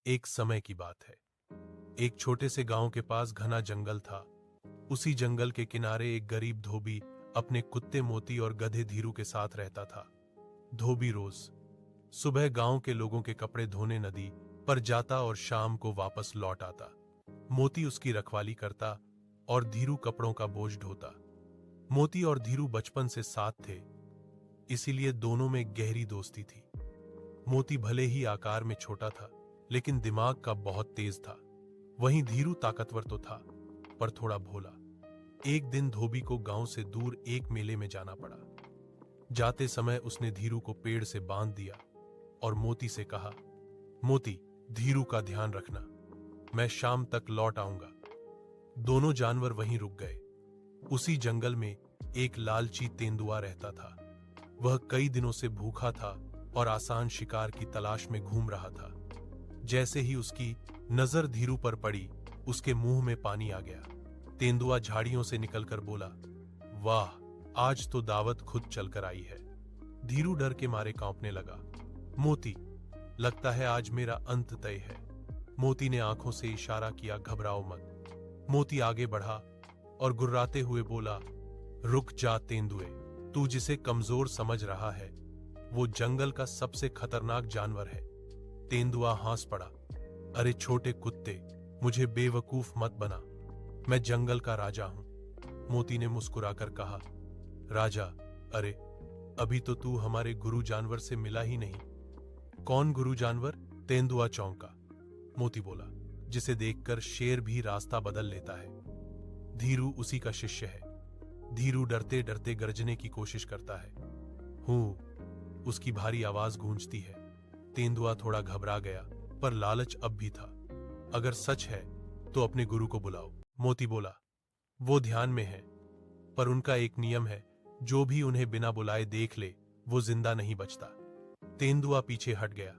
एक समय की बात है। एक छोटे से गांव के पास घना जंगल था। उसी जंगल के किनारे एक गरीब धोबी अपने कुत्ते मोती और गधे धीरू के साथ रहता था। धोबी रोज सुबह गांव के लोगों के कपड़े धोने नदी पर जाता और शाम को वापस लौट आता। मोती उसकी रखवाली करता और धीरू कपड़ों का बोझ ढोता। मोती और धीरू बचपन से साथ थे, इसीलिए दोनों में गहरी दोस्ती थी। मोती भले ही आकार में छोटा था, लेकिन दिमाग का बहुत तेज था। वहीं धीरू ताकतवर तो था, पर थोड़ा भोला। एक दिन धोबी को गांव से दूर एक मेले में जाना पड़ा। जाते समय उसने धीरू को पेड़ से बांध दिया और मोती से कहा, मोती, धीरू का ध्यान रखना, मैं शाम तक लौट आऊंगा। दोनों जानवर वहीं रुक गए। उसी जंगल में एक लालची तेंदुआ रहता था। वह कई दिनों से भूखा था और आसान शिकार की तलाश में घूम रहा था। जैसे ही उसकी नजर धीरू पर पड़ी, उसके मुंह में पानी आ गया। तेंदुआ झाड़ियों से निकलकर बोला, वाह, आज तो दावत खुद चलकर आई है। धीरू डर के मारे कांपने लगा। मोती, लगता है आज मेरा अंत तय है। मोती ने आंखों से इशारा किया, घबराओ मत। मोती आगे बढ़ा और गुर्राते हुए बोला, रुक जा तेंदुए, तू जिसे कमजोर समझ रहा है वो जंगल का सबसे खतरनाक जानवर है। तेंदुआ हंस पड़ा, अरे छोटे कुत्ते, मुझे बेवकूफ मत बना, मैं जंगल का राजा हूं। मोती ने मुस्कुराकर कहा, राजा? अरे अभी तो तू हमारे गुरु जानवर से मिला ही नहीं। कौन गुरु जानवर? तेंदुआ चौंका। मोती बोला, जिसे देखकर शेर भी रास्ता बदल लेता है। धीरू उसी का शिष्य है। धीरू डरते डरते गर्जने की कोशिश करता है। हूं, उसकी भारी आवाज गूंजती है। तेंदुआ थोड़ा घबरा गया, पर लालच अब भी था। अगर सच है तो अपने गुरु को बुलाओ। मोती बोला, वो ध्यान में है, पर उनका एक नियम है, जो भी उन्हें बिना बुलाए देख ले वो जिंदा नहीं बचता। तेंदुआ पीछे हट गया।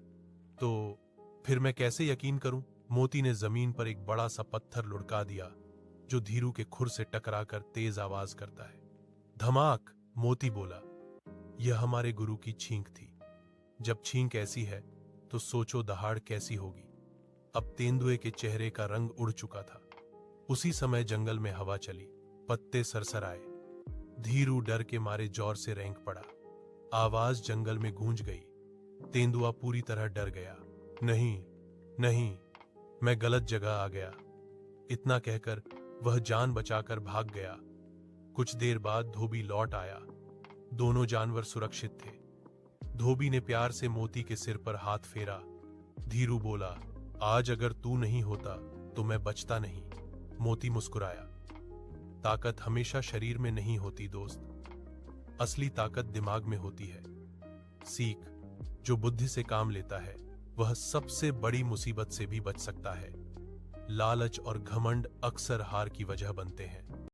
तो फिर मैं कैसे यकीन करूं? मोती ने जमीन पर एक बड़ा सा पत्थर लुढ़का दिया, जो धीरू के खुर से टकराकर तेज आवाज करता है। धमाक! मोती बोला, यह हमारे गुरु की छींक थी। जब छींक ऐसी है तो सोचो दहाड़ कैसी होगी। अब तेंदुए के चेहरे का रंग उड़ चुका था। उसी समय जंगल में हवा चली, पत्ते सरसराए। धीरू डर के मारे जोर से रेंग पड़ा। आवाज जंगल में गूंज गई। तेंदुआ पूरी तरह डर गया। नहीं, नहीं, मैं गलत जगह आ गया। इतना कहकर वह जान बचाकर भाग गया। कुछ देर बाद धोबी लौट आया। दोनों जानवर सुरक्षित थे। धोबी ने प्यार से मोती के सिर पर हाथ फेरा। धीरू बोला, आज अगर तू नहीं होता तो मैं बचता नहीं। मोती मुस्कुराया, ताकत हमेशा शरीर में नहीं होती दोस्त, असली ताकत दिमाग में होती है। सीख, जो बुद्धि से काम लेता है वह सबसे बड़ी मुसीबत से भी बच सकता है। लालच और घमंड अक्सर हार की वजह बनते हैं।